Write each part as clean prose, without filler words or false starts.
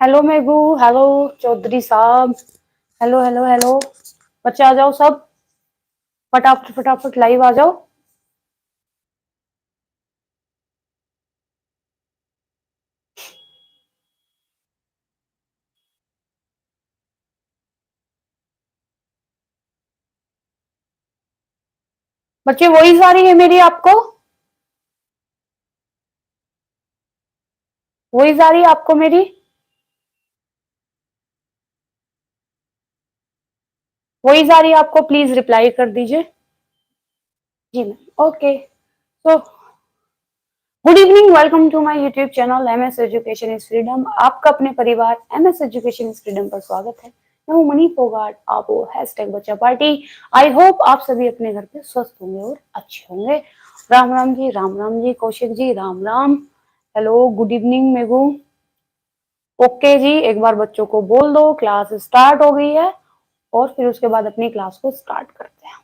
Hello Meghu, hello Chaudhary साहब, hello hello hello. बच्चे आ जाओ सब, फटाफट फटाफट लाइव आ जाओ। बच्चे वॉइस आ रही है मेरी आपको? वॉइस आ रही है आपको मेरी? वॉइस आ रही है आपको? प्लीज रिप्लाई कर दीजिए। जी मैम, ओके। तो good evening, welcome to my YouTube channel MS education is freedom. आपका अपने परिवार एमएस एजुकेशन इज फ्रीडम पर स्वागत है। मैं हूं मनी फोगाट, आप हो हैशटैग बच्चा पार्टी। आई होप आप सभी अपने घर पे स्वस्थ होंगे और अच्छे होंगे। Ram Ram ji, Ram Ram ji, Kaushik ji, Ram Ram. Hello, good evening मेगू। ओके जी, एक बार बच्चों को बोल दो क्लास स्टार्ट हो गई है और फिर उसके बाद अपनी क्लास को स्टार्ट करते हैं।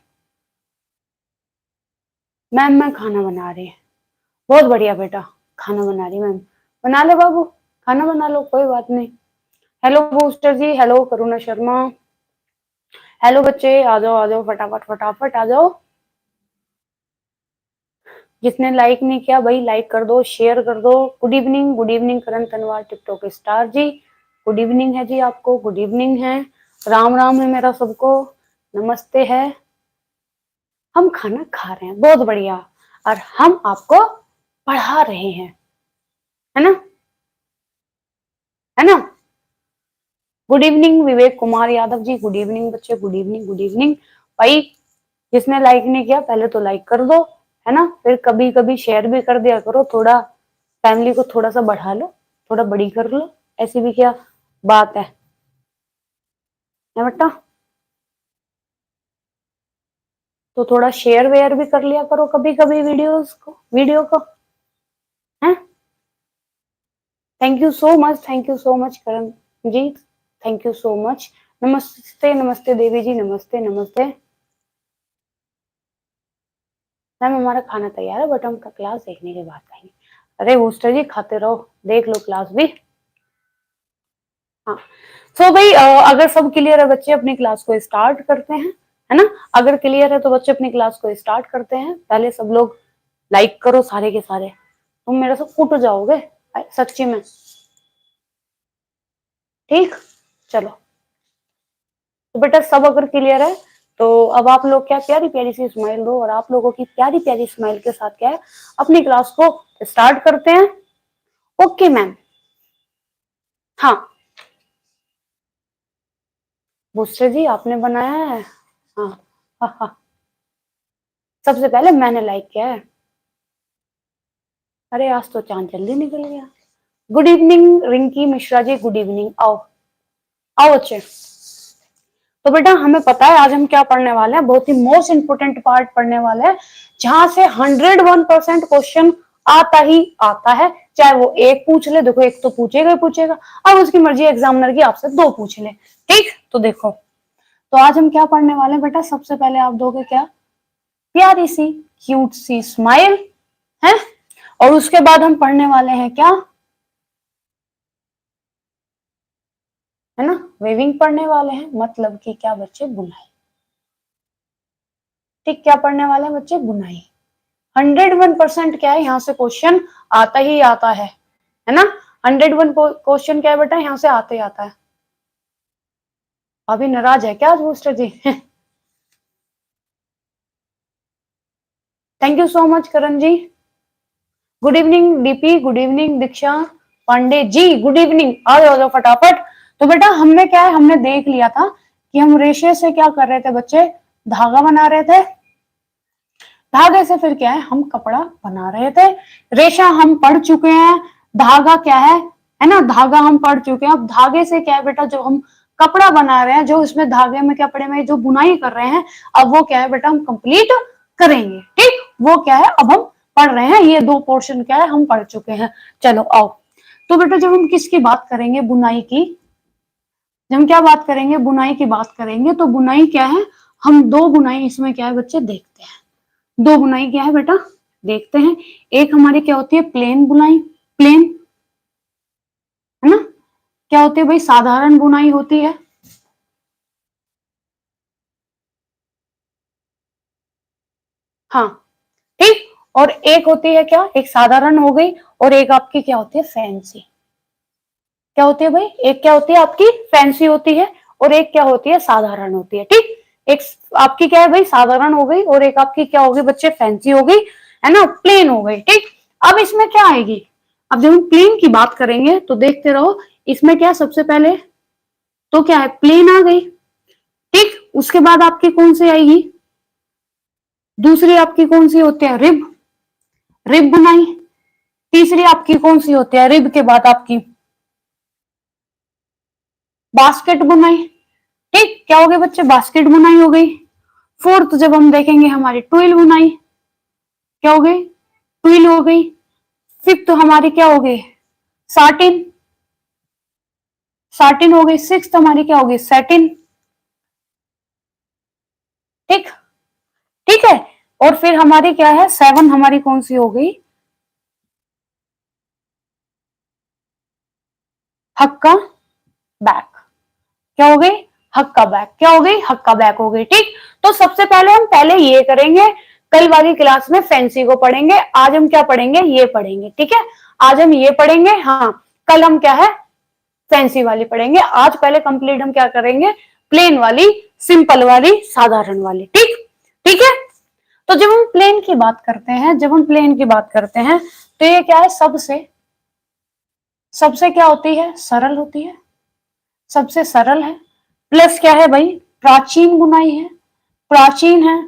मैम मैं खाना बना रही हूँ। बहुत बढ़िया बेटा, खाना बना रही मैम। बना ले बाबू, खाना बना लो, कोई बात नहीं। हेलो बूस्टर जी, हेलो करुणा शर्मा, हेलो बच्चे, आ जाओ फटाफट फटाफट आ जाओ। जिसने लाइक नहीं किया भाई लाइक कर दो, शेयर कर दो। गुड इवनिंग करण तनवार टिकटॉक स्टार जी, गुड इवनिंग है जी आपको, गुड इवनिंग है। राम राम है मेरा सबको, नमस्ते है। हम खाना खा रहे हैं, बहुत बढ़िया। और हम आपको पढ़ा रहे हैं, है ना, है ना। Good evening Vivek Kumar Yadav ji, good evening बच्चे, गुड इवनिंग, गुड इवनिंग। भाई जिसने लाइक नहीं किया पहले तो लाइक कर दो, है ना, फिर कभी कभी शेयर भी कर दिया करो। थोड़ा फैमिली को थोड़ा सा बढ़ा लो, थोड़ा बड़ी कर लो, ऐसी भी क्या बात है बेटा। तो थोड़ा शेयर वेयर भी कर लिया करो कभी कभी वीडियो को, है। Thank you so much, thank you so much Karan ji, thank you so much. नमस्ते नमस्ते देवी जी, नमस्ते नमस्ते। मैम हमारा खाना तैयार है बट हम क्लास देखने के बाद खाएंगे। अरे बूस्टर जी खाते रहो, देख लो क्लास भी। हाँ, तो भाई अगर सब क्लियर है बच्चे अपनी क्लास को स्टार्ट करते हैं, है ना। अगर क्लियर है तो बच्चे अपनी क्लास को स्टार्ट करते हैं। पहले सब लोग लाइक करो सारे के सारे, तुम मेरे से फूट जाओगे सच्ची में। ठीक, चलो। तो बेटा सब अगर क्लियर है तो अब आप लोग क्या प्यारी प्यारी सी स्माइल दो और आप लोगों की प्यारी प्यारी स्माइल के साथ क्या है अपनी क्लास को स्टार्ट करते हैं। Okay ma'am. हाँ बूस्टर जी आपने बनाया है। हाँ हाँ हाँ, सबसे पहले मैंने लाइक किया है। अरे आज तो चांद जल्दी निकल गया। Good evening Rinki Mishra ji, good evening. आओ आओ बच्चे। तो बेटा हमें पता है आज हम क्या पढ़ने वाले हैं, बहुत ही मोस्ट इंपोर्टेंट पार्ट पढ़ने वाले हैं जहां से 101% क्वेश्चन आता ही आता है। चाहे वो एक पूछ ले, देखो एक तो पूछेगा ही पूछेगा, अब उसकी मर्जी एग्जामिनर की आपसे दो पूछ ले। ठीक, तो देखो तो आज हम क्या पढ़ने वाले हैं बेटा। सबसे पहले आप दोगे क्या, प्यारी सी क्यूट सी स्माइल है, और उसके बाद हम पढ़ने वाले हैं क्या, है ना, वेविंग पढ़ने वाले हैं, मतलब कि क्या बच्चे, बुनाई। ठीक, क्या पढ़ने वाले हैं बच्चे, बुनाई। 101% क्या है यहाँ से क्वेश्चन आता ही आता है ना। 101 क्वेश्चन क्या है बेटा यहाँ से आते ही आता है। अभी नाराज है क्या आज booster ji? Thank you so much Karan ji. Good evening DP, good evening Diksha Pandey ji, good evening. आ जाओ फटाफट। तो बेटा हमने क्या है, हमने देख लिया था कि हम रेशे से क्या कर रहे थे बच्चे, धागा बना रहे थे। धागे से फिर क्या है, हम कपड़ा बना रहे थे। रेशा हम पढ़ चुके हैं, धागा क्या है ना, धागा हम पढ़ चुके हैं। अब धागे से क्या है बेटा, जो हम कपड़ा बना रहे हैं, जो इसमें धागे में क्या पड़े में जो बुनाई कर रहे हैं, अब वो क्या है बेटा हम कंप्लीट करेंगे। ठीक, वो क्या है अब हम पढ़ रहे हैं, ये दो पोर्शन क्या है हम पढ़ चुके हैं। चलो आओ। तो बेटा जब हम किसकी बात करेंगे, बुनाई की, जब हम क्या बात करेंगे, बुनाई की बात करेंगे, तो बुनाई क्या है, हम दो बुनाई इसमें क्या है बच्चे देखते हैं। दो बुनाई क्या है बेटा देखते हैं। एक हमारी क्या होती है, प्लेन बुनाई, प्लेन, है ना, क्या होती है भाई? साधारण बुनाई होती है। हाँ, ठीक। और एक होती है क्या? एक साधारण हो गई, और एक आपकी क्या होती है? फैंसी। क्या होती है भाई? एक क्या होती है आपकी? फैंसी होती है, और एक क्या होती है? साधारण होती है। ठीक। एक आपकी क्या है भाई? साधारण हो गई, और एक आपकी क्या होगी बच्चे? फैंसी हो गई, है ना, प्लेन हो गई। ठीक। अब इसमें क्या आएगी? अब जब हम प्लेन की बात करेंगे तो देखते रहो, इसमें क्या सबसे पहले तो क्या है? प्लेन आ गई। ठीक। उसके बाद आपकी कौन सी आएगी? दूसरी आपकी कौन सी होती है? रिब। रिब बुनाई। तीसरी आपकी कौन सी होती है? रिब के बाद आपकी बास्केट बुनाई। ठीक। क्या हो गई बच्चे? बास्केट बुनाई हो गई। फोर्थ जब हम देखेंगे हमारी ट्विल बुनाई, क्या हो गई? ट्विल हो गई। फिफ्थ हमारी क्या हो गई? साटिन। साटिन हो गई। सिक्स्थ हमारी क्या होगी? सैटिन। ठीक। ठीक है। और फिर हमारी क्या है? सेवन हमारी कौन सी हो गई? हक्का बैक। क्या हो गई? हक्का बैक। क्या हो गई? हक्का बैक हो गई। ठीक। तो सबसे पहले हम पहले ये करेंगे, कल वाली क्लास में फैंसी को पढ़ेंगे, आज हम क्या पढ़ेंगे? ये पढ़ेंगे। ठीक है, आज हम ये पढ़ेंगे। हाँ, कल हम क्या है? फैंसी वाली पढ़ेंगे। आज पहले कंप्लीट हम क्या करेंगे? प्लेन वाली, सिंपल वाली, साधारण वाली। ठीक। ठीक है। तो जब हम प्लेन की बात करते हैं, जब हम प्लेन की बात करते हैं तो ये क्या है? सबसे सबसे क्या होती है? सरल होती है। सबसे सरल है। प्लस क्या है भाई? प्राचीन बुनाई है। प्राचीन है,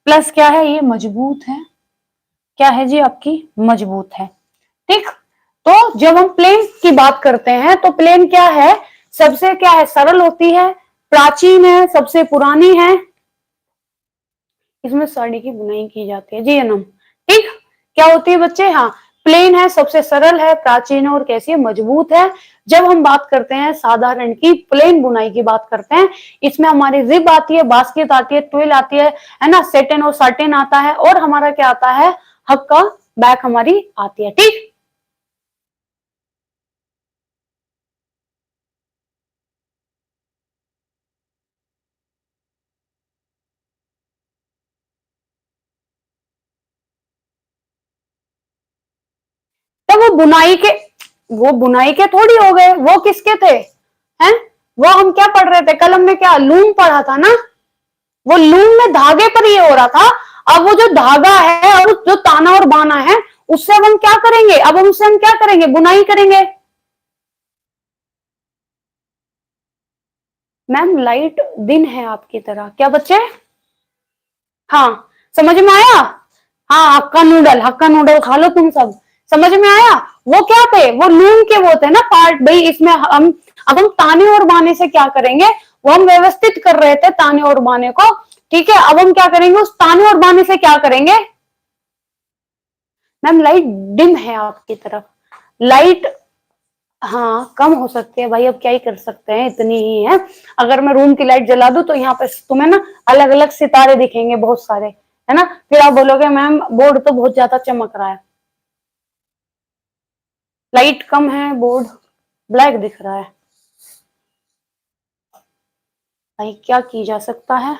प्लस क्या है? ये मजबूत है। क्या है जी? आपकी मजबूत है। ठीक। तो जब हम प्लेन की बात करते हैं तो प्लेन क्या है? सबसे क्या है? सरल होती है, प्राचीन है, सबसे पुरानी है, इसमें साड़ी की बुनाई की जाती है जी अनम। ठीक। क्या होती है बच्चे? हाँ, प्लेन है, सबसे सरल है, प्राचीन है, और कैसी है? मजबूत है। जब हम बात करते हैं साधारण की, प्लेन बुनाई की बात करते हैं, इसमें हमारी रिब आती है, बास्केट आती है, ट्विल आती है ना, सेटन और साटिन आता है, और हमारा क्या आता है? हक्का बैक हमारी आती है। ठीक। तो वो बुनाई के थोड़ी हो गए, वो किसके थे? हैं? वो हम क्या पढ़ रहे थे कल? हमने क्या लूम पढ़ा था ना? वो लूम में धागे पर ये हो रहा था। अब वो जो धागा है और जो ताना और बाना है, उससे अब हम क्या करेंगे? अब हमसे हम क्या करेंगे? बुनाई करेंगे। मैम लाइट दिन है आपकी तरह। क्या बच्चे? हाँ, समझ में आया? हाँ, हक्का नूडल खा लो तुम सब। समझ में आया? वो क्या थे? वो लूम के वो थे ना पार्ट भाई। इसमें हम अब हम ताने और बाने से क्या करेंगे? वो हम व्यवस्थित कर रहे थे ताने और बाने को। ठीक है, अब हम क्या करेंगे? उस ताने और बाने से क्या करेंगे? मैम लाइट डिम है आपकी तरफ। लाइट, हाँ, कम हो सकती है भाई, अब क्या ही कर सकते हैं, इतनी ही है। अगर मैं रूम की लाइट जला दूं तो यहाँ पे तुम्हें ना अलग अलग सितारे दिखेंगे, बहुत सारे, है ना, फिर आप बोलोगे मैम बोर्ड तो बहुत ज्यादा चमक रहा है। लाइट कम है, बोर्ड ब्लैक दिख रहा है। भाई क्या की जा सकता है?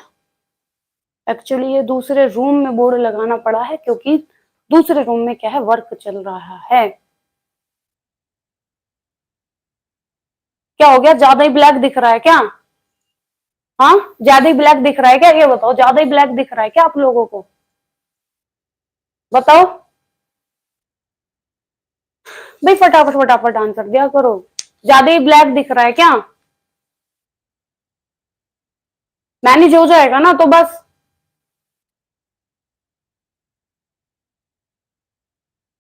एक्चुअली ये दूसरे रूम में बोर्ड लगाना पड़ा है, क्योंकि दूसरे रूम में क्या है? वर्क चल रहा है। क्या हो गया? ज्यादा ही ब्लैक दिख रहा है क्या? हाँ, ज्यादा ही ब्लैक दिख रहा है क्या? ये बताओ, ज्यादा ही ब्लैक दिख रहा है क्या आप लोगों को? बताओ भाई, फटाफट फटाफट आंसर दिया करो। ज्यादा ही ब्लैक दिख रहा है क्या? मैनेज हो जाएगा ना तो बस।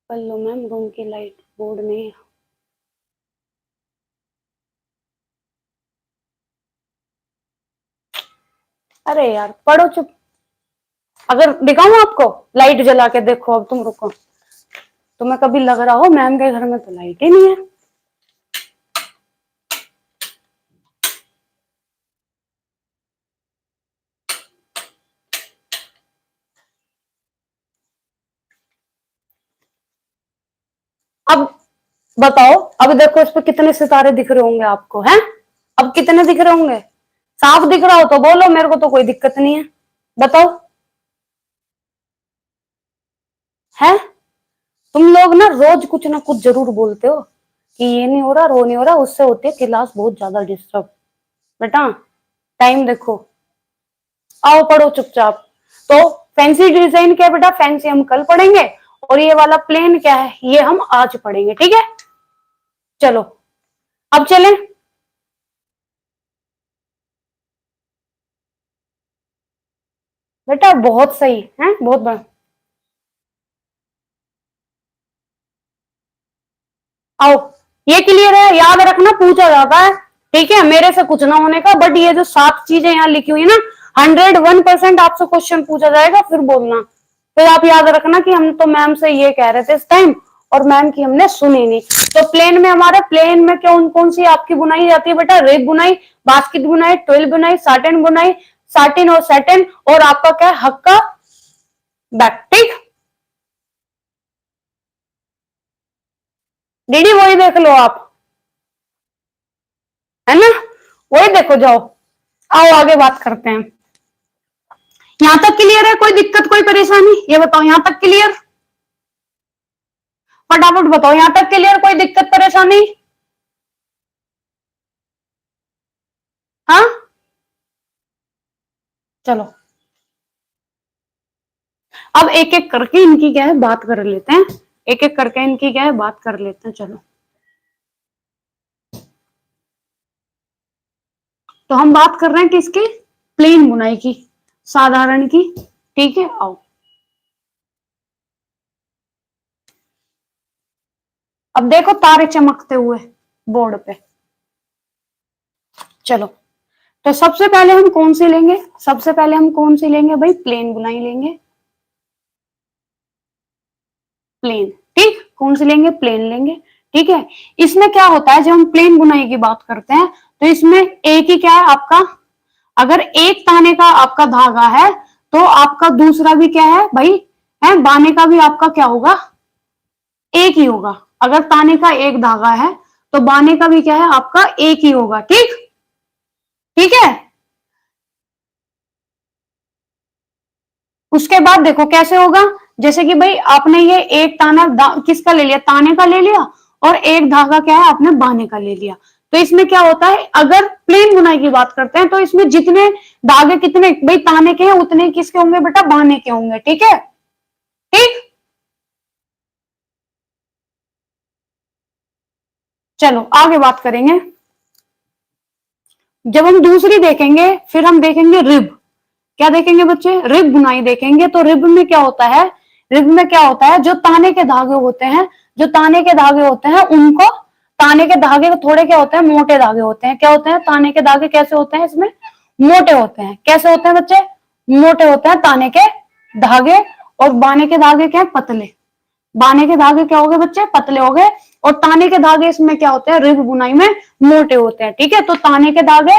कर लो मैम, रूम की लाइट बोर्ड में। अरे यार पढ़ो चुप। अगर दिखाऊं आपको? लाइट जला के देखो, अब तुम रुको। तुम्हें कभी लग रहा हो मैम के घर में तो लाइट ही नहीं है? अब बताओ, अब देखो इस पे कितने सितारे दिख रहे होंगे आपको, हैं? अब कितने दिख रहे होंगे? साफ दिख रहा हो तो बोलो, मेरे को तो कोई दिक्कत नहीं है। बताओ। है? तुम लोग ना रोज कुछ ना कुछ जरूर बोलते हो कि ये नहीं हो रहा, वो नहीं हो रहा, उससे होती है क्लास बहुत ज्यादा डिस्टर्ब। बेटा टाइम देखो, आओ पढ़ो चुपचाप। तो फैंसी डिजाइन क्या है बेटा? फैंसी हम कल पढ़ेंगे, और ये वाला प्लेन क्या है, ये हम आज पढ़ेंगे, ठीक है? चलो अब चलें। बेटा बहुत सही है, बहुत बढ़िया। आओ, ये क्लियर है, याद रखना पूछा जाता है, ठीक है? मेरे से कुछ ना होने का, बट ये जो 7 चीजें यहाँ लिखी हुई है ना, 101% आपसे क्वेश्चन पूछा जाएगा, फिर बोलना। फिर आप याद रखना कि हम तो मैम से ये कह रहे थे इस टाइम, और मैम की हमने सुनी नहीं। तो प्लेन में, हमारे प्लेन में कौन कौन सी आपकी बुनाई जाती है बेटा? रेक बुनाई, बास्केट बुनाई, ट्वेल बुनाई, साटिन बुनाई, साटिन और सैटिन, और आपका क्या है, हक्का बैक, ठीक? दीदी वही देख लो आप, है ना? वही देखो, जाओ। आओ आगे बात करते हैं। यहां तक क्लियर है? कोई दिक्कत, कोई परेशानी? ये बताओ, यहां तक क्लियर? फटाफट बताओ, यहां तक क्लियर? कोई दिक्कत परेशानी? हाँ, चलो अब एक एक करके इनकी क्या है बात कर लेते हैं। एक एक करके इनकी क्या है बात कर लेते हैं, चलो। तो हम बात कर रहे हैं किसकी? प्लेन बुनाई की, साधारण की, ठीक है? आओ, अब देखो तारे चमकते हुए बोर्ड पे। चलो, तो सबसे पहले हम कौन सी लेंगे? सबसे पहले हम कौन सी लेंगे भाई? प्लेन बुनाई लेंगे। प्लेन, ठीक? कौन सी लेंगे? प्लेन लेंगे, ठीक है? इसमें क्या होता है, जब हम प्लेन बुनाई की बात करते हैं, तो इसमें एक ही क्या है आपका, अगर एक ताने का आपका धागा है, तो आपका दूसरा भी क्या है भाई, है बाने का भी आपका क्या होगा? एक ही होगा। अगर ताने का एक धागा है, तो बाने का भी क्या है आपका? एक ही होगा, ठीक? ठीक है। उसके बाद देखो कैसे होगा, जैसे कि भाई आपने ये एक ताना किसका ले लिया? ताने का ले लिया, और एक धागा क्या है आपने बाने का ले लिया। तो इसमें क्या होता है, अगर प्लेन बुनाई की बात करते हैं, तो इसमें जितने धागे कितने भाई ताने के हैं, उतने किसके होंगे बेटा? बाने के होंगे, ठीक है? ठीक। चलो आगे बात करेंगे। जब हम दूसरी देखेंगे, फिर हम देखेंगे रिब। क्या देखेंगे बच्चे? रिब बुनाई देखेंगे। तो रिब में क्या होता है? रिब में क्या होता है, जो ताने के धागे होते हैं, जो ताने के धागे होते हैं उनको, ताने के धागे थोड़े क्या होते हैं? मोटे धागे होते हैं। क्या होते हैं? ताने के धागे कैसे होते हैं इसमें? मोटे होते हैं। कैसे होते हैं बच्चे? मोटे होते हैं ताने के धागे। और बाने के धागे क्या है? पतले। बाने के धागे क्या हो गए बच्चे? पतले हो गए। और ताने के धागे इसमें क्या होते हैं? रिब बुनाई में मोटे होते हैं, ठीक है? तो ताने के धागे,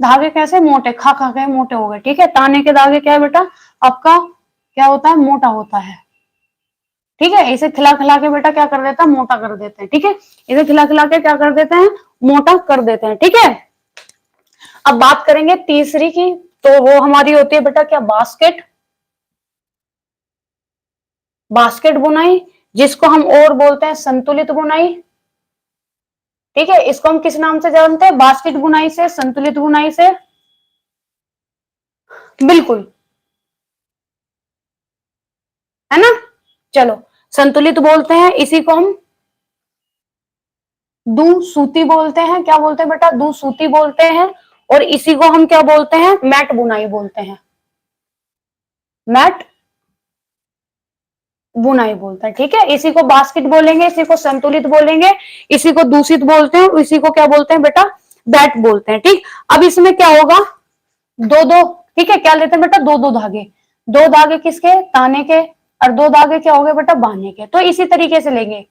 धागे कैसे? मोटे, खा खा के मोटे हो गए, ठीक है? ताने के धागे क्या है बेटा आपका? क्या होता है? मोटा होता है, ठीक है? इसे खिला खिला के बेटा क्या कर देता है? मोटा कर देते हैं, ठीक है? इसे खिला खिला के क्या कर देते हैं? मोटा कर देते हैं, ठीक है? अब बात करेंगे तीसरी की, तो वो हमारी होती है बेटा क्या? बास्केट। बास्केट बुनाई, जिसको हम और बोलते हैं संतुलित बुनाई, ठीक है? इसको हम किस नाम से जानते हैं? बास्केट बुनाई से, संतुलित बुनाई से, बिल्कुल, है ना? चलो, संतुलित बोलते हैं इसी को हम, दू सूती बोलते हैं। क्या बोलते हैं बेटा? दू सूती बोलते हैं। और इसी को हम क्या बोलते हैं? मैट बुनाई बोलते हैं। मैट बुनाई बोलते हैं, ठीक है? इसी को बास्केट बोलेंगे, इसी को संतुलित बोलेंगे, इसी को दूषित बोलते हैं, इसी को क्या बोलते हैं बेटा? बैट बोलते हैं, ठीक? अब इसमें क्या होगा? दो दो, ठीक है? क्या लेते हैं बेटा? दो दो धागे। दो धागे किसके? ताने के। और दो धागे क्या हो गए बेटा? बाने के। तो इसी तरीके से लेंगे।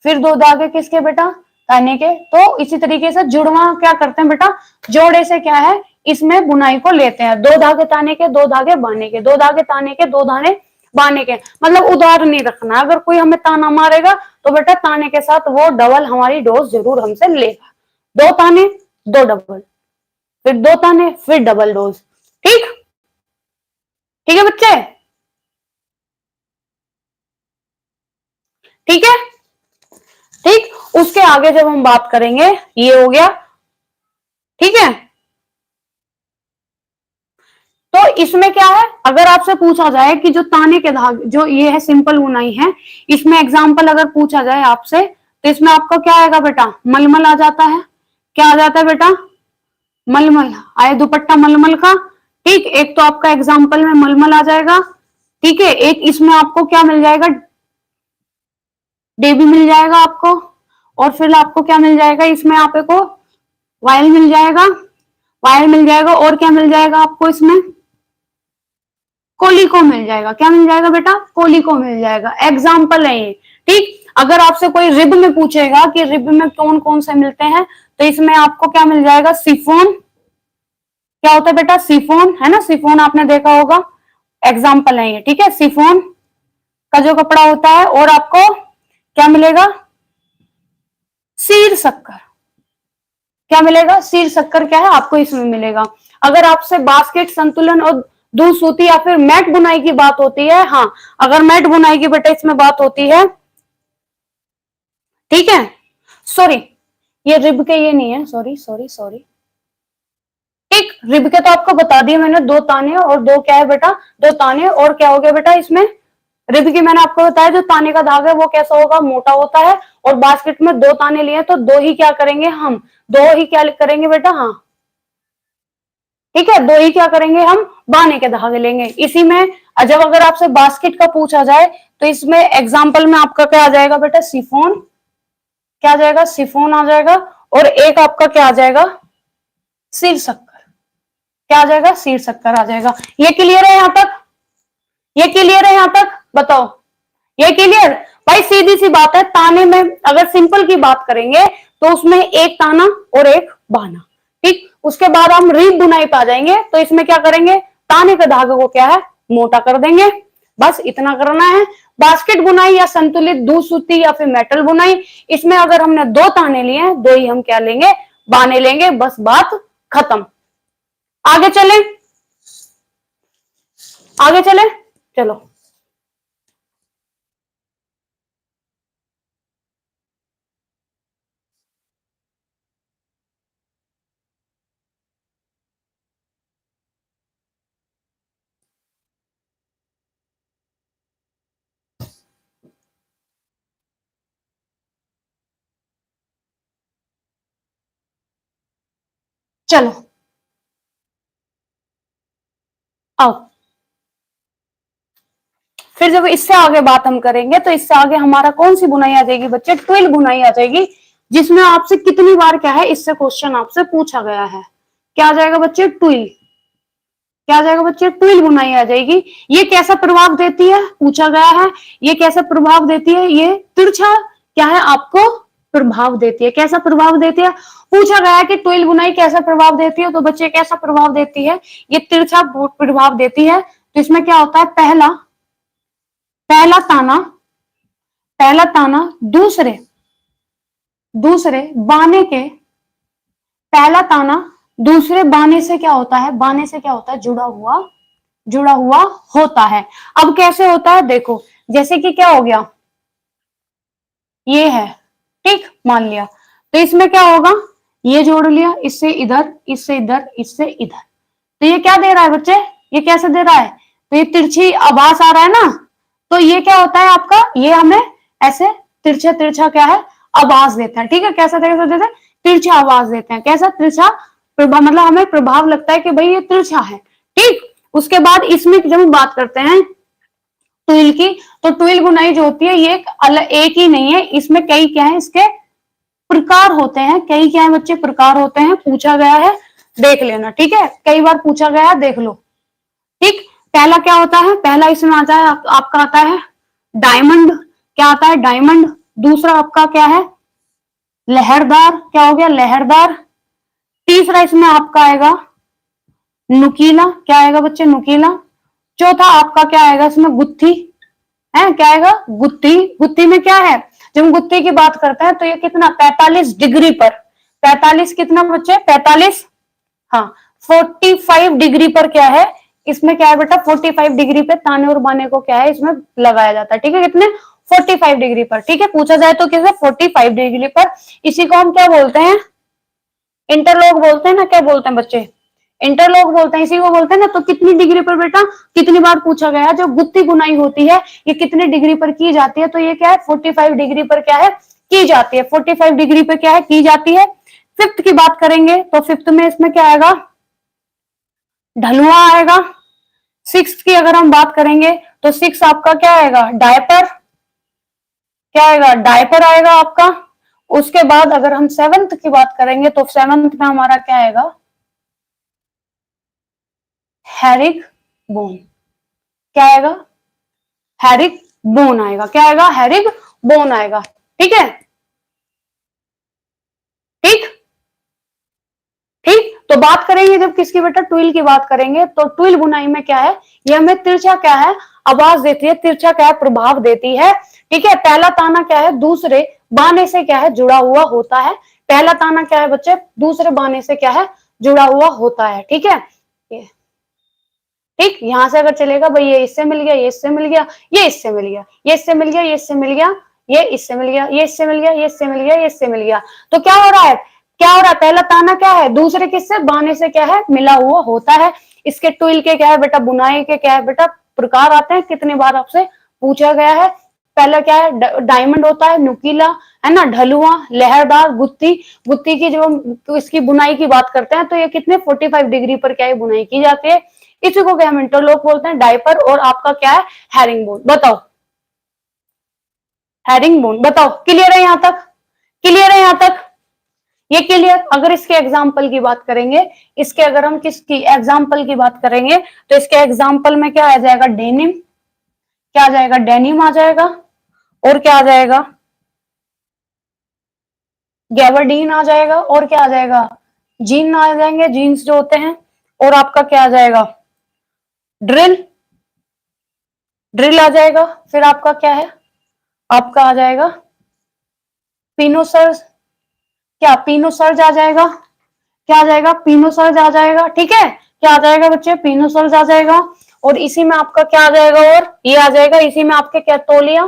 फिर दो धागे किसके बेटा? ताने के। तो इसी तरीके से जुड़वा क्या करते हैं बेटा? जोड़े से क्या है, इसमें बुनाई को लेते हैं। दो धागे ताने के, दो धागे बाने के, दो धागे ताने के, दो धागे बाने के, मतलब उधार नहीं रखना। अगर कोई हमें ताना मारेगा तो बेटा ताने के साथ वो डबल हमारी डोज जरूर हमसे लेगा। 2 ताने 2 डबल, फिर 2 ताने फिर डबल डोज। ठीक, ठीक है बच्चे, ठीक है। ठीक, उसके आगे जब हम बात करेंगे, ये हो गया, ठीक है। तो इसमें क्या है, अगर आपसे पूछा जाए कि जो ताने के धागे, जो ये है सिंपल बुनाई है, इसमें एग्जाम्पल अगर पूछा जाए आपसे, तो इसमें आपका क्या आएगा बेटा, मलमल आ जाता है। क्या आ जाता है बेटा, मलमल आए, दुपट्टा मलमल का। ठीक, एक तो आपका एग्जाम्पल में मलमल आ जाएगा, ठीक है। एक इसमें आपको क्या मिल जाएगा, डेबी मिल जाएगा आपको, और फिर आपको क्या मिल जाएगा, इसमें आपको वायल मिल जाएगा, वायल मिल जाएगा, और क्या मिल जाएगा आपको इसमें, कोलिको मिल जाएगा। क्या मिल जाएगा बेटा, कोलिको मिल जाएगा। एग्जाम्पल है ये। ठीक, अगर आपसे कोई रिब में पूछेगा कि रिब में कौन कौन से मिलते हैं, तो इसमें आपको क्या मिल जाएगा, सिफोन। क्या होता है बेटा, सिफोन, है ना, सिफोन आपने देखा होगा, एग्जाम्पल है ये, ठीक है। सिफोन का जो कपड़ा होता है, और आपको क्या मिलेगा, सीर शक्कर। क्या मिलेगा, सीर शक्कर क्या है आपको इसमें मिलेगा। अगर आपसे बास्केट, संतुलन और दूध सूती या फिर मैट बुनाई की बात होती है, हाँ, अगर मैट बुनाई की बेटा इसमें बात होती है, ठीक है। सॉरी, ये रिब के ये नहीं है, सॉरी सॉरी सॉरी। ठीक, रिब के तो आपको बता दिया मैंने, 2 ताने और 2 क्या है बेटा, 2 ताने, और क्या हो गया बेटा इसमें, रिब की मैंने आपको बताया जो ताने का धागा है वो कैसा होगा, मोटा होता है। और बास्केट में 2 ताने लिए तो 2 ही क्या करेंगे हम, 2 ही क्या करेंगे बेटा, हाँ, ठीक है, 2 ही क्या करेंगे हम, बाने के धागे लेंगे। इसी में जब अगर आपसे बास्केट का पूछा जाए, तो इसमें एग्जाम्पल में आपका क्या आ जाएगा बेटा, सिफोन। क्या आ जाएगा, सिफोन आ जाएगा। और एक आपका क्या आ जाएगा, सिर शक्कर। क्या आ जाएगा, सिर शक्कर आ जाएगा। ये क्लियर है यहां तक, ये क्लियर है यहां तक, बताओ, ये क्लियर। भाई सीधी सी बात है, ताने में अगर सिंपल की बात करेंगे तो उसमें एक ताना और एक बाना। ठीक, उसके बाद हम रीब बुनाई पे आ जाएंगे, तो इसमें क्या करेंगे, ताने के धागे को क्या है, मोटा कर देंगे। बस इतना करना है। बास्केट बुनाई या संतुलित दूध सूती या फिर मेटल बुनाई, इसमें अगर हमने 2 ताने लिए हैं, 2 ही हम क्या लेंगे, बाने लेंगे, बस बात खत्म। आगे चले, आगे चले, चलो। चलो आओ, फिर जब इससे आगे बात हम करेंगे, तो इससे आगे हमारा कौन सी बुनाई आ जाएगी बच्चे, ट्विल बुनाई आ जाएगी, जिसमें आपसे कितनी बार क्या है, इससे क्वेश्चन आपसे पूछा गया है। क्या आ जाएगा बच्चे, ट्विल। क्या आ जाएगा बच्चे, ट्विल बुनाई आ जाएगी। ये कैसा प्रभाव देती है, पूछा गया है, ये कैसा प्रभाव देती है, ये तिरछा क्या है आपको प्रभाव देती है। कैसा प्रभाव देती है, पूछा गया है कि ट्विल बुनाई कैसा प्रभाव देती है, तो बच्चे कैसा प्रभाव देती है, ये तिरछा प्रभाव देती है। तो इसमें क्या होता है, पहला पहला ताना, पहला ताना दूसरे दूसरे बाने के, पहला ताना दूसरे बाने से क्या होता है, बाने से क्या होता है, जुड़ा हुआ होता है। अब कैसे होता है देखो, जैसे कि क्या हो गया, ये है, ठीक, मान लिया, तो इसमें क्या होगा, ये जोड़ लिया, इससे इधर, इससे इधर, इससे इधर, तो ये क्या दे रहा है बच्चे, ये कैसे दे रहा है, तो ये तिरछी आवाज आ रहा है ना, तो ये क्या होता है आपका, ये हमें ऐसे तिरछा तिरछा क्या है, आवाज देते हैं। ठीक है, कैसा कैसा देते हैं, तिरछा आवाज देते हैं। कैसा, तिरछा प्रभाव, मतलब हमें प्रभाव लगता है कि भाई ये तिरछा है। ठीक, उसके बाद इसमें जब हम बात करते हैं ट्विल की, तो ट्विल बुनाई जो होती है ये एक ही नहीं है, इसमें कई क्या है, इसके प्रकार होते हैं। कई क्या है बच्चे, प्रकार होते हैं, पूछा गया है, देख लेना। ठीक है, कई बार पूछा गया है, देख लो। ठीक, पहला क्या होता है, पहला इसमें आता है आपका आता है डायमंड। क्या आता है, डायमंड। दूसरा आपका क्या है, लहरदार। क्या हो गया, लहरदार। तीसरा इसमें आपका आएगा नुकीला। क्या आएगा बच्चे, नुकीला। चौथा आपका क्या आएगा इसमें, गुत्थी। है, क्या आएगा, गुत्ती। गुत्ती में क्या है, जब हम गुत्ती की बात करते हैं तो ये कितना 45 डिग्री पर, 45 कितना बच्चे 45, हाँ 45 डिग्री पर क्या है, इसमें क्या है बेटा 45 डिग्री पे ताने और बाने को क्या है इसमें लगाया जाता है, ठीक है, कितने 45 डिग्री पर, ठीक है, पूछा जाए तो किसे 45 डिग्री पर। इसी को हम क्या बोलते हैं, इंटरलॉक बोलते हैं ना, क्या बोलते हैं बच्चे, इंटरलॉक बोलते हैं, इसी को बोलते हैं ना। तो कितनी डिग्री पर बेटा, कितनी बार पूछा गया, जो गुत्ती बुनाई होती है ये कितने डिग्री पर की जाती है, तो ये क्या है 45 डिग्री पर क्या है की जाती है, 45 डिग्री पर क्या है की जाती है। फिफ्थ की बात करेंगे तो फिफ्थ में इसमें क्या आएगा, ढलुआ आएगा। सिक्स की अगर हम बात करेंगे तो सिक्स आपका क्या आएगा, डायपर, क्या आएगा, डायपर आएगा आपका। उसके बाद अगर हम सेवंथ की बात करेंगे तो सेवंथ में हमारा क्या आएगा, हैरिक बोन, क्या आएगा, हैरिक बोन आएगा, क्या आएगा, हैरिक बोन आएगा, ठीक है, ठीक ठीक। तो बात करेंगे जब किसकी बेटा, ट्विल की बात करेंगे तो ट्विल बुनाई में क्या है, ये हमें तिरछा क्या है आवाज देती है, तिरछा क्या है प्रभाव देती है, ठीक है। पहला ताना क्या है दूसरे बाने से क्या है जुड़ा हुआ होता है, पहला ताना क्या है बच्चे दूसरे बाने से क्या है जुड़ा हुआ होता है, ठीक है। ठीक, यहां से अगर चलेगा भाई ये इससे मिल गया, ये इससे मिल गया, ये इससे मिल गया, ये इससे मिल गया, ये इससे मिल गया, ये इससे मिल गया, ये इससे मिल गया, ये इससे मिल गया, ये इससे मिल गया, तो क्या हो रहा है, क्या हो रहा है, पहला ताना क्या है दूसरे किससे बाने से क्या है मिला हुआ होता है। इसके ट्विल के क्या है बेटा, बुनाई के क्या है बेटा प्रकार आते हैं, कितनी बार आपसे पूछा गया है। पहला क्या है डायमंड होता है, नुकीला है ना, ढलुआ, लहरदार, गुत्ती। गुत्ती की जब हम इसकी बुनाई की बात करते हैं तो ये कितने 45 डिग्री पर क्या है बुनाई की जाती है। इसी को क्या हम इंटरलॉक बोलते हैं, डायपर, और आपका क्या है हैरिंग बोन। बताओ हैरिंग बोन, बताओ क्लियर है यहां तक, क्लियर है यहां तक, ये क्लियर। अगर इसके एग्जाम्पल की बात करेंगे, इसके अगर हम किसकी एग्जाम्पल की बात करेंगे तो इसके एग्जाम्पल में क्या आ जाएगा, डेनिम, क्या आ जाएगा, डेनिम आ जाएगा, और क्या आ जाएगा, गैबरडीन आ जाएगा, और क्या आ जाएगा, जीन आ जाएंगे, जीन्स जो होते हैं, और आपका क्या आ जाएगा, ड्रिल, ड्रिल आ जाएगा। फिर आपका क्या है, आपका आ जाएगा पिनोसर्ज, क्या पिनोसर्ज आ जाएगा, क्या आ जाएगा, पिनोसर्ज आ जाएगा, ठीक है, क्या आ जाएगा बच्चे, पिनोसर्ज आ जाएगा। और इसी में आपका क्या आ जाएगा, और ये आ जाएगा, इसी में आपके क्या तौलिया,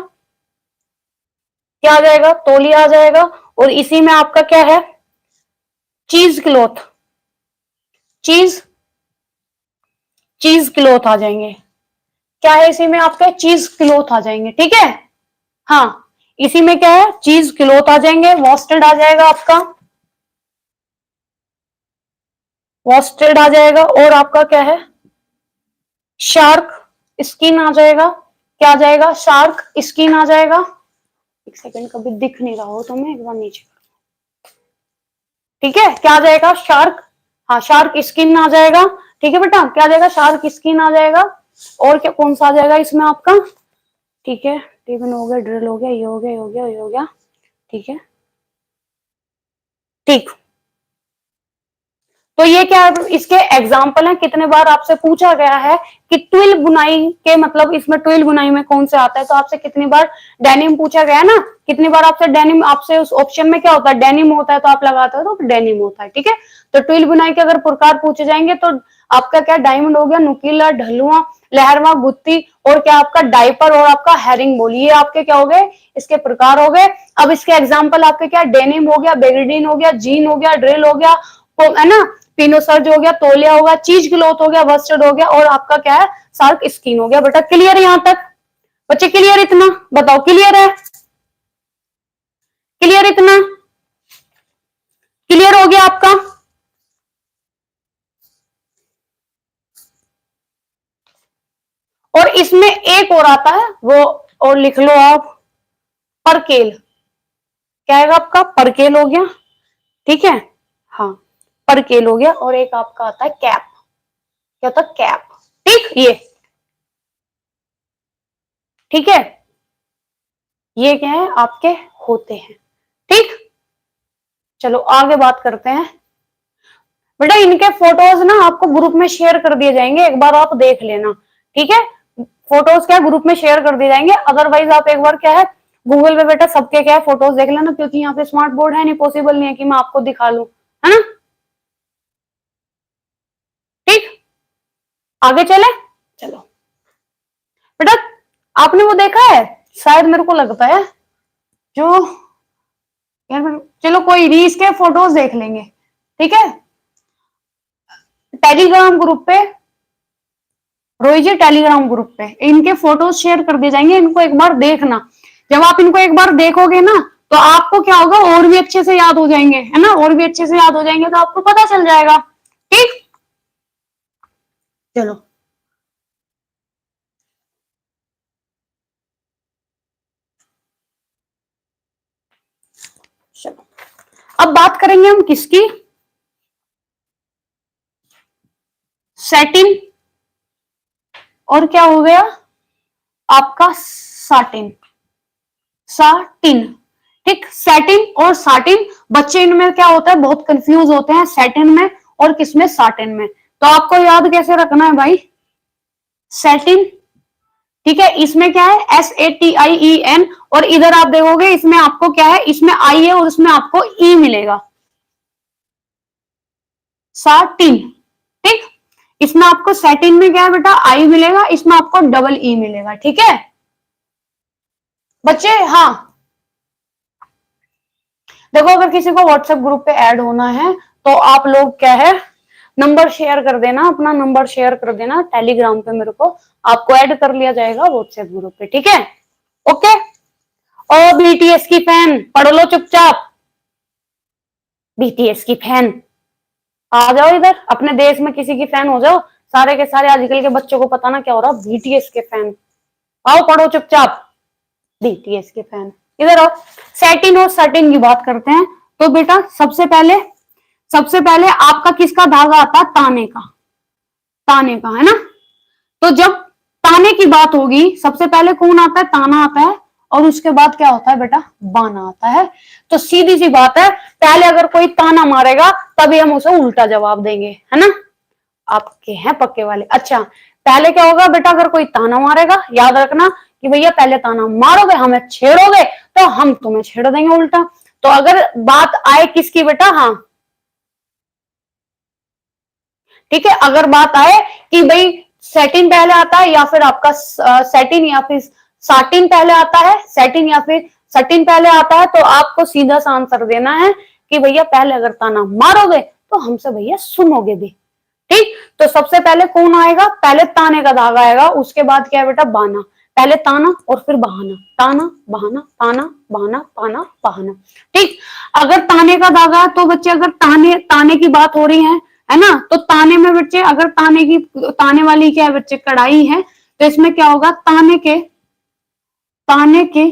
क्या आ जाएगा, तौलिया आ जाएगा। और इसी में आपका क्या है, चीज क्लॉथ, चीज, चीज क्लॉथ आ जाएंगे, क्या है इसी में आपके चीज क्लॉथ आ जाएंगे, ठीक है, हाँ इसी में क्या है चीज क्लॉथ आ जाएंगे। वॉस्टेड आ जाएगा आपका, वॉस्टेड आ जाएगा, और आपका क्या है शार्क स्किन आ जाएगा, क्या आ जाएगा, शार्क स्किन आ जाएगा। एक सेकंड, कभी दिख नहीं रहा हो तो मैं एक बार नीचे, ठीक है, क्या आ जाएगा शार्क, हाँ शार्क स्किन आ जाएगा, ठीक है बेटा, क्या आ जाएगा शार्क स्किन आ जाएगा। और क्या कौन सा आ जाएगा इसमें आपका, ठीक है, टिफिन हो गया, ड्रिल हो गया, ये हो गया, ये हो गया, ये हो गया, ठीक है, ठीक। तो ये क्या है इसके एग्जाम्पल हैं, कितने बार आपसे पूछा गया है कि ट्विल बुनाई के मतलब इसमें ट्विल बुनाई में कौन से आता है, तो आपसे कितनी बार डेनिम पूछा गया ना, कितनी बार आपसे डेनिम, आपसे उस ऑप्शन में क्या होता है डेनिम होता है तो आप लगाते हो तो डेनिम होता है, ठीक है। तो ट्विल बुनाई के अगर प्रकार पूछे जाएंगे तो आपका क्या डायमंड हो गया, नुकीला, ढलुआ, लहरवा, गुत्ती, और क्या आपका डाइपर, और आपका हैरिंग बोल, ये आपके क्या हो गए इसके प्रकार हो गए। अब इसके एग्जाम्पल आपके क्या डेनिम हो गया, बेगडीन हो गया, जीन हो गया, ड्रिल हो गया, है ना, पिनोसर्ज हो गया, तौलिया हो गया, चीज क्लॉथ हो गया, वस्टर्ड हो गया, और आपका क्या है शार्क स्किन हो गया। बेटा क्लियर है यहां तक बच्चे, क्लियर इतना, बताओ क्लियर है, क्लियर इतना, क्लियर हो गया आपका। और इसमें एक और आता है वो, और लिख लो आप, परकेल, क्या आएगा आपका परकेल हो गया, ठीक है, हाँ परकेल हो गया। और एक आपका आता है कैप, क्या होता है कैप, ठीक, ये ठीक है, ये क्या है आपके होते हैं, ठीक। चलो आगे बात करते हैं बेटा, इनके फोटोज ना आपको ग्रुप में शेयर कर दिए जाएंगे, एक बार आप देख लेना, ठीक है। फोटोज क्या ग्रुप में शेयर कर दिए जाएंगे। अदरवाइज आप एक बार क्या है गूगल पे बेटा सबके क्या है फोटोज देख लेना, क्योंकि यहाँ पे स्मार्ट बोर्ड है नहीं, पॉसिबल नहीं है कि मैं आपको दिखा लूं, है ना। ठीक, आगे चले, चलो बेटा आपने वो देखा है शायद, मेरे को लगता है जो यार चलो कोई रील्स के फोटोज देख लेंगे, ठीक है। टेलीग्राम ग्रुप पे रोहित जी, टेलीग्राम ग्रुप पे इनके फोटोज शेयर कर दिए जाएंगे, इनको एक बार देखना। जब आप इनको एक बार देखोगे ना तो आपको क्या होगा, और भी अच्छे से याद हो जाएंगे, है ना, और भी अच्छे से याद हो जाएंगे, तो आपको पता चल जाएगा। ठीक, चलो चलो अब बात करेंगे हम किसकी, सेटिन और क्या हो गया आपका साटिन, साटिन। ठीक, सैटिन और साटिन, बच्चे इनमें क्या होता है बहुत कंफ्यूज होते हैं, सैटिन में और किसमें, साटिन में। तो आपको याद कैसे रखना है भाई, सैटिन, ठीक है, इसमें क्या है SATIEN, और इधर आप देखोगे इसमें आपको क्या है, इसमें आई है और इसमें आपको ई मिलेगा, साटिन। ठीक, इसमें आपको सैटिन में क्या है बेटा आई मिलेगा, इसमें आपको डबल ई मिलेगा, ठीक है बच्चे। हाँ देखो अगर किसी को व्हाट्सएप ग्रुप पे ऐड होना है तो आप लोग क्या है नंबर शेयर कर देना, अपना नंबर शेयर कर देना टेलीग्राम पे मेरे को, आपको ऐड कर लिया जाएगा व्हाट्सएप ग्रुप पे, ठीक है। ओके, ओ BTS की फैन पढ़ लो चुपचाप, BTS की फैन आ जाओ इधर, अपने देश में किसी की फैन हो जाओ, सारे के सारे आजकल के बच्चों को पता ना क्या हो रहा, BTS के फैन, आओ पढ़ो चुपचाप, BTS के फैन इधर आओ। सैटिन और सैटिन की बात करते हैं, तो बेटा सबसे पहले आपका किसका धागा आता है, ताने का, ताने का, है ना। तो जब ताने की बात होगी सबसे पहले कौन आता है, ताना आता है, और उसके बाद क्या होता है बेटा, बाना आता है। तो सीधी सी बात है, पहले अगर कोई ताना मारेगा तभी हम उसे उल्टा जवाब देंगे, है ना, आपके हैं पक्के वाले। अच्छा पहले क्या होगा बेटा, अगर कोई ताना मारेगा याद रखना कि भैया पहले ताना मारोगे, हमें छेड़ोगे तो हम तुम्हें छेड़ देंगे उल्टा। तो अगर बात आए किसकी बेटा, हाँ ठीक है, अगर बात आए कि भाई सेटिन पहले आता है या फिर आपका सेटिन या फिर साटिन पहले आता है, सेटिन या फिर सटिन पहले आता है, तो आपको सीधा सा आंसर देना है कि भैया पहले अगर ताना मारोगे तो हमसे भैया सुनोगे भी। ठीक, तो सबसे पहले कौन आएगा, पहले ताने का धागा आएगा, उसके बाद क्या है बेटा, बाना, पहले ताना और फिर बहाना, ताना बहाना ताना बहाना ताना बहाना। ठीक, अगर ताने का धागा तो बच्चे अगर ताने ताने की बात हो रही है ना, तो ताने में बच्चे अगर ताने वाली क्या है बच्चे, कढ़ाई है, तो इसमें क्या होगा, ताने के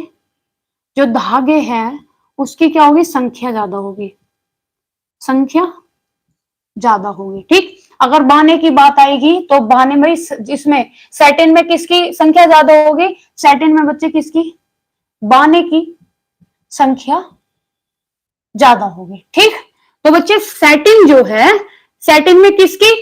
जो धागे हैं उसकी क्या होगी, संख्या ज्यादा होगी, संख्या ज्यादा होगी। ठीक, अगर बाने की बात आएगी तो बाने में इसमें सैटिन में किसकी संख्या ज्यादा होगी, सैटिन में बच्चे किसकी, बाने की संख्या ज्यादा होगी। ठीक, तो बच्चे सैटिन जो है, सैटिन में किसकी,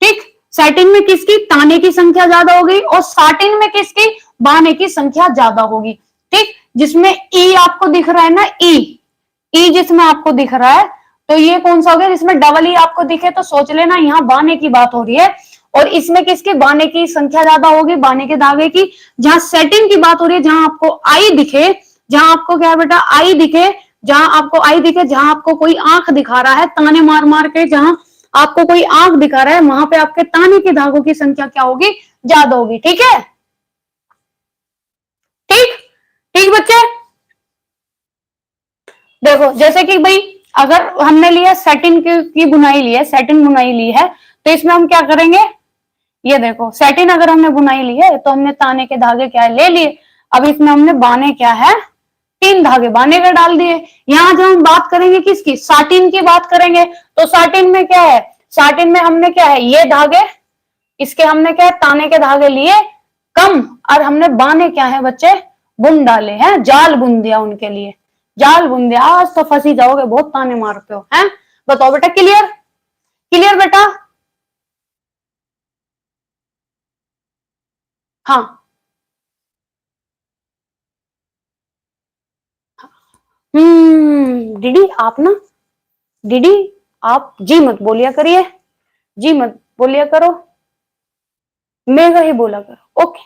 ठीक, सैटिन में किसकी, ताने की संख्या ज्यादा होगी, और साटिन में किसकी, बाने की संख्या ज्यादा होगी। ठीक, जिसमें ई आपको दिख रहा है ना, ई जिसमें आपको दिख रहा है, तो ये कौन सा हो गया, जिसमें डबल ई आपको दिखे तो सोच लेना यहाँ बाने की बात हो रही है, और इसमें किसकी, बाने की संख्या ज्यादा होगी, बाने के धागे की। जहां सेटिन की बात हो रही है, जहां आपको आई दिखे, जहां आपको क्या बेटा आई दिखे, जहां आपको आई दिखे, जहां आपको कोई आंख दिखा रहा है ताने मार मार के, जहां आपको कोई आंख दिखा रहा है, वहां पे आपके ताने के धागों की संख्या क्या होगी, ज्यादा होगी। ठीक है, ठीक, ठीक बच्चे, देखो जैसे कि भाई अगर हमने लिया सेटिन की बुनाई ली है, सेटिन बुनाई ली है, तो इसमें हम क्या करेंगे, ये देखो सेटिन अगर हमने बुनाई ली है तो हमने ताने के धागे क्या है ले लिए, अब इसमें हमने बाने क्या है, 3 धागे बाने के डाल दिए। यहां जब हम बात करेंगे किसकी, साटिन की बात करेंगे, तो साटिन में क्या है, साटिन में हमने क्या है, ये धागे, इसके हमने क्या है ताने के धागे लिए कम, और हमने बाने क्या है बच्चे बुन डाले हैं, जाल बुन दिया उनके लिए, जाल बुन दिया। आज तो फंसी जाओगे, बहुत ताने मारते हो हैं, बताओ बेटा, क्लियर, क्लियर बेटा, हाँ दीदी आप ना, दीदी आप जी मत बोलिया करिए, जी मत बोलिया करो, मेगा ही बोला करो। ओके,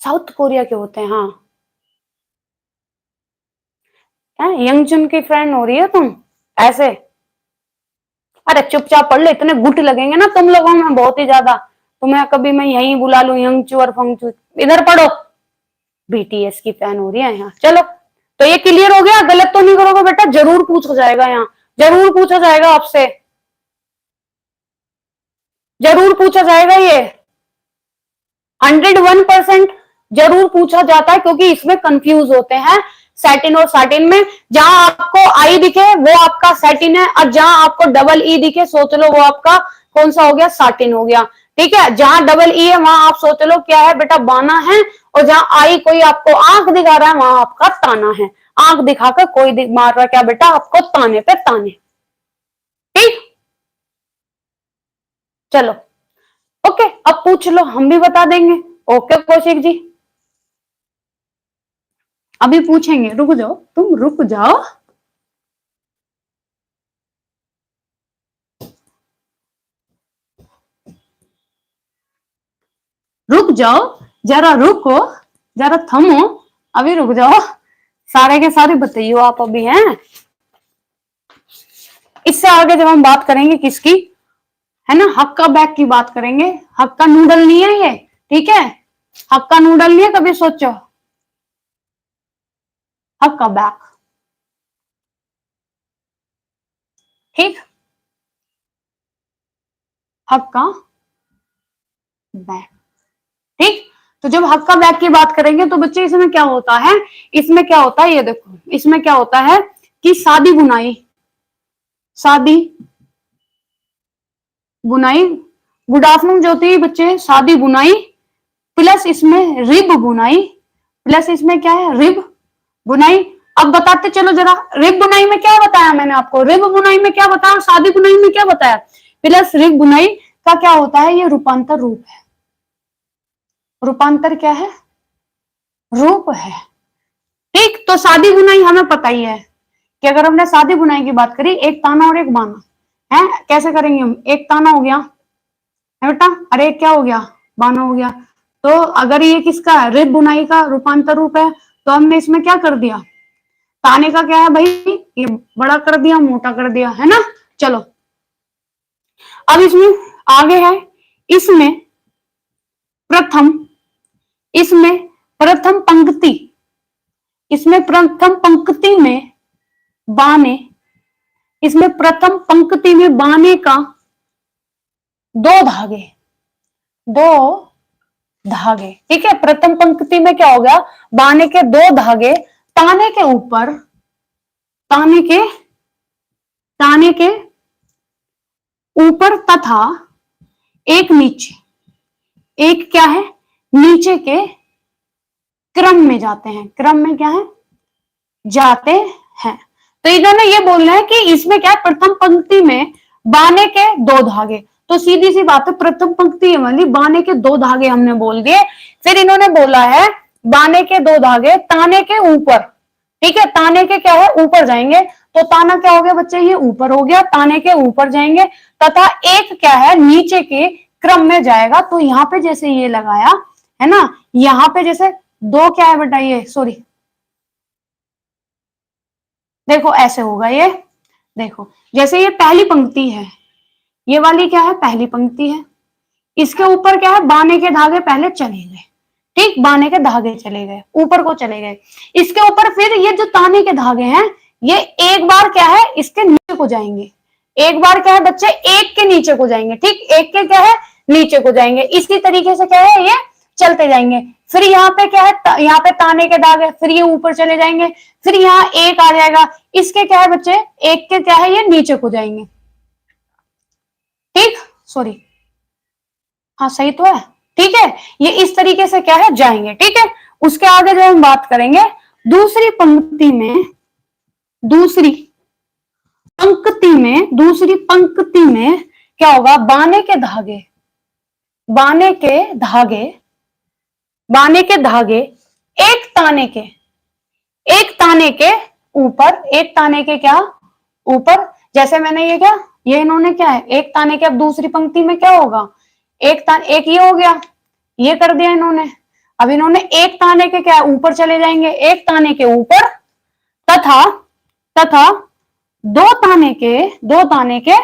साउथ कोरिया के होते हैं हाँ। यंगचुन की फ्रेंड हो रही है तुम ऐसे? अरे चुपचाप पढ़ ले, इतने गुट लगेंगे ना तुम लोगों में बहुत ही ज्यादा। तुम्हें कभी मैं यहीं बुला लूं यंगचू और फंगचू, इधर पढ़ो। बीटीएस की फैन हो रही है यहाँ, चलो। तो ये क्लियर हो गया, गलत तो नहीं करोगे बेटा, जरूर पूछा जाएगा यहाँ, जरूर पूछा जाएगा आपसे, जरूर पूछा जाएगा ये, 101% जरूर पूछा जाता है, क्योंकि इसमें कंफ्यूज होते हैं सैटिन और साटिन में। जहां आपको आई दिखे वो आपका सैटिन है, और जहां आपको डबल ई दिखे सोच लो वो आपका कौन सा हो गया, साटिन हो गया। ठीक है, जहां डबल ई है वहां आप सोच लो क्या है बेटा, बाना है। और जहां आई कोई आपको आंख दिखा रहा है वहां आपका ताना है। आंख दिखाकर कोई मार रहा है क्या बेटा आपको, ताने पे ताने। ठीक, चलो ओके, अब पूछ लो हम भी बता देंगे। ओके कौशिक जी, अभी पूछेंगे, रुक जाओ, तुम रुक जाओ। रुक जाओ, जरा रुको, जरा थमो, अभी रुक जाओ, सारे के सारे बताइयो आप अभी हैं। इससे आगे जब हम बात करेंगे किसकी, है ना, हक्का बैग की बात करेंगे। हक्का नूडल नहीं है ये, ठीक है, हक्का नूडल नहीं है, कभी सोचो, हक्का बैग। ठीक, हक्का बैग। ठीक, तो जब हक्का बैग की बात करेंगे तो बच्चे इसमें क्या होता है, इसमें क्या होता है ये देखो, इसमें क्या होता है कि सादी बुनाई, सादी बुनाई, गुड आफ्टरनून ज्योति बच्चे, सादी बुनाई प्लस इसमें रिब बुनाई, प्लस इसमें क्या है, रिब बुनाई। अब बताते चलो जरा, रिब बुनाई में क्या बताया मैंने आपको, रिब बुनाई में क्या बताया, सादी बुनाई में क्या बताया, प्लस रिब बुनाई का क्या होता है, ये रूपांतर रूप है। रूपांतर क्या है, रूप है। ठीक, तो सादी बुनाई हमें पता ही है कि अगर हमने सादी बुनाई की बात करी, एक ताना और एक बाना है, कैसे करेंगे हम, एक ताना हो गया है बेटा, अरे क्या हो गया, बाना हो गया। तो अगर ये किसका है, रिब बुनाई का रूपांतर रूप है, तो हमने इसमें क्या कर दिया, ताने का क्या है भाई, ये बड़ा कर दिया, मोटा कर दिया, है ना। चलो अब इसमें आगे है, इसमें प्रथम, इसमें प्रथम पंक्ति, इसमें प्रथम पंक्ति में बाने, इसमें प्रथम पंक्ति में बाने का दो धागे, दो धागे, ठीक है, प्रथम पंक्ति में क्या हो गया, बाने के दो धागे, ताने के ऊपर, ताने के, ताने के ऊपर तथा एक नीचे, एक क्या है, नीचे के क्रम में जाते हैं, क्रम में क्या है, जाते हैं। तो इन्होंने ये बोलना है कि इसमें क्या है, प्रथम पंक्ति में बाने के दो धागे, तो सीधी सी बात है, प्रथम पंक्ति वाली बाने के दो धागे हमने बोल दिए। फिर इन्होंने बोला है बाने के दो धागे ताने के ऊपर, ठीक है, ताने के क्या है, ऊपर जाएंगे, तो ताना क्या हो गया बच्चे, ये ऊपर हो गया, ताने के ऊपर जाएंगे, तथा एक क्या है, नीचे के क्रम में जाएगा। तो यहाँ पे जैसे ये लगाया है ना, यहाँ पे जैसे दो क्या है बेटा, ये सॉरी, देखो ऐसे होगा ये, देखो जैसे ये पहली पंक्ति है, ये वाली क्या है, पहली पंक्ति है, इसके ऊपर क्या है, बाने के धागे पहले चले गए, ठीक, बाने के धागे चले गए, ऊपर को चले गए, इसके ऊपर फिर ये जो ताने के धागे हैं, ये एक बार क्या है, इसके नीचे को जाएंगे, एक बार क्या है बच्चे, एक के नीचे को जाएंगे, ठीक, एक के क्या है, नीचे को जाएंगे, इसी तरीके से क्या है, ये चलते जाएंगे। फिर यहाँ पे क्या है, यहाँ पे ताने के धागे, फिर ये ऊपर चले जाएंगे, फिर यहाँ एक आ जाएगा, इसके क्या है बच्चे, एक के क्या है, ये नीचे को जाएंगे, ठीक, सॉरी, हाँ सही तो है, ठीक है, ये इस तरीके से क्या है, जाएंगे, ठीक है। उसके आगे जो हम बात करेंगे, दूसरी पंक्ति में, दूसरी पंक्ति में, दूसरी पंक्ति में क्या होगा, बाने के धागे, बाने के धागे बाने के धागे एक ताने के, एक ताने के ऊपर, एक ताने के क्या ऊपर, जैसे मैंने ये क्या, ये इन्होंने क्या है एक ताने के, अब दूसरी पंक्ति में क्या होगा, एक तान, एक ये हो गया, ये कर दिया इन्होंने। अब इन्होंने एक ताने के क्या ऊपर चले जाएंगे, एक ताने के ऊपर तथा तथा दो ताने के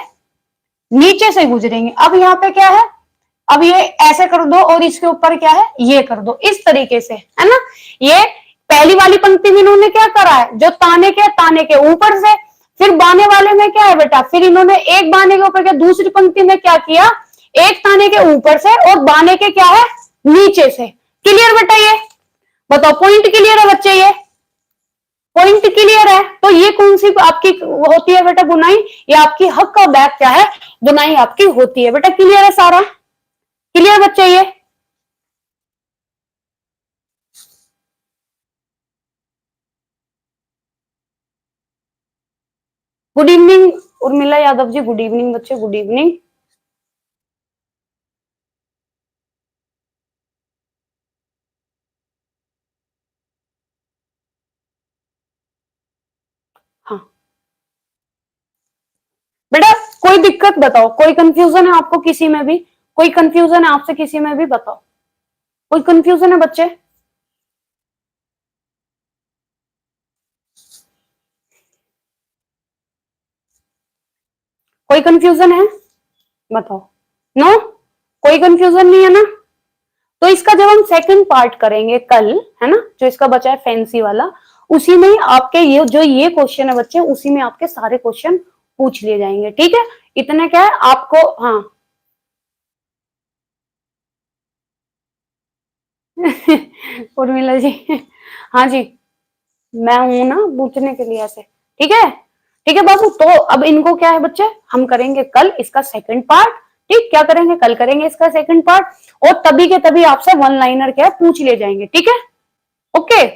नीचे से गुजरेंगे। अब यहाँ पे क्या है, अब ये ऐसे कर दो और इसके ऊपर क्या है ये कर दो, इस तरीके से, है ना। ये पहली वाली पंक्ति में इन्होंने क्या करा है, जो ताने के ऊपर से, फिर बाने वाले में क्या है बेटा, फिर इन्होंने एक बाने के ऊपर क्या, दूसरी पंक्ति में क्या किया, एक ताने के ऊपर से और बाने के क्या है नीचे से। क्लियर बेटा, ये बताओ, पॉइंट क्लियर है बच्चे, ये पॉइंट क्लियर है। तो ये कौन सी आपकी होती है बेटा बुनाई, ये आपकी हक का बैक क्या है बुनाई आपकी होती है बेटा। क्लियर है सारा, क्लियर बच्चे ये। Good evening Urmila Yadav ji, good evening बच्चे, गुड इवनिंग। हाँ बेटा, कोई दिक्कत बताओ, कोई कंफ्यूजन है आपको किसी में भी, कोई कंफ्यूजन है आपसे किसी में भी बताओ, कोई कंफ्यूजन है बच्चे। कोई कंफ्यूजन है बताओ, नो कोई कंफ्यूजन नहीं है ना। तो इसका जब हम सेकंड पार्ट करेंगे कल, है ना, जो इसका बचा है फैंसी वाला, उसी में आपके ये जो ये क्वेश्चन है बच्चे, उसी में आपके सारे क्वेश्चन पूछ लिए जाएंगे, ठीक है। इतना क्या है आपको, हाँ उर्मिला जी, हाँ जी, मैं हूं ना पूछने के लिए ऐसे, ठीक है, ठीक है बाबू। तो अब इनको क्या है बच्चे, हम करेंगे कल इसका सेकंड पार्ट, ठीक, क्या करेंगे कल करेंगे इसका सेकंड पार्ट, और तभी के तभी आपसे वन लाइनर क्या है पूछ लिए जाएंगे, ठीक है, ओके।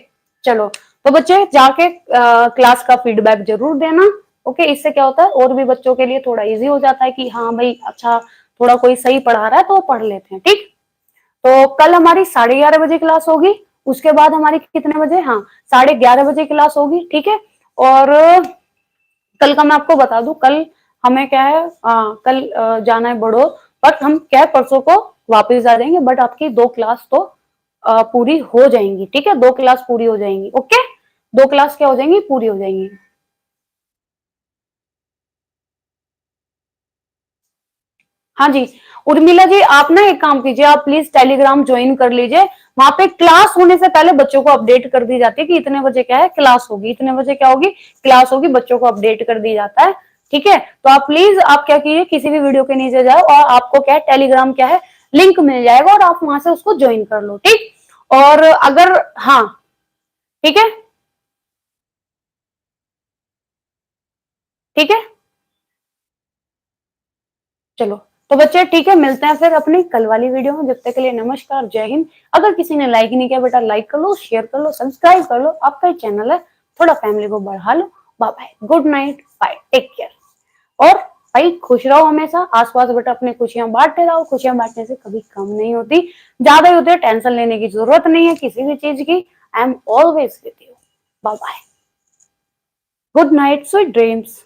चलो तो बच्चे जाके क्लास का फीडबैक जरूर देना, ओके। इससे क्या होता है और भी बच्चों के लिए थोड़ा इजी हो जाता है कि हाँ भाई अच्छा थोड़ा कोई सही पढ़ा रहा है तो वो पढ़ लेते हैं, ठीक। तो कल हमारी 11:30 बजे क्लास होगी, उसके बाद हमारी कितने बजे, हाँ 11:30 बजे क्लास होगी, ठीक है। और कल का मैं आपको बता दूं, कल हमें क्या है कल जाना है बड़ो, बट हम क्या है परसों को वापस आ जाएंगे, बट आपकी 2 क्लास तो पूरी हो जाएंगी, ठीक है, 2 क्लास पूरी हो जाएंगी, ओके। 2 क्लास क्या हो जाएंगी पूरी हो जाएंगी। हाँ जी उर्मिला जी, आप ना एक काम कीजिए, आप प्लीज टेलीग्राम ज्वाइन कर लीजिए, वहां पे क्लास होने से पहले बच्चों को अपडेट कर दी जाती है कि इतने बजे क्या है क्लास होगी, इतने बजे क्या होगी क्लास होगी, बच्चों को अपडेट कर दी जाता है, ठीक है। तो आप प्लीज आप क्या कीजिए, किसी भी वीडियो के नीचे जाओ और आपको क्या है टेलीग्राम क्या है लिंक मिल जाएगा और आप वहां से उसको ज्वाइन कर लो, ठीक। और अगर हाँ ठीक है, ठीक है, चलो तो बच्चे ठीक है, मिलते हैं फिर अपनी कल वाली वीडियो में, जब तक के लिए नमस्कार, जय हिंद। अगर किसी ने लाइक नहीं किया बेटा लाइक कर लो, शेयर कर लो, सब्सक्राइब कर लो, आपका ही चैनल है, थोड़ा फैमिली को बढ़ा लो। Bye bye, good night, bye, take care. और भाई खुश रहो हमेशा, आसपास बेटा अपनी खुशियां बांटते रहो, खुशियां बांटने से कभी कम नहीं होती, ज्यादा ही होती है, टेंशन लेने की जरूरत नहीं है किसी भी चीज की। I am always with you, bye bye, good night, sweet dreams.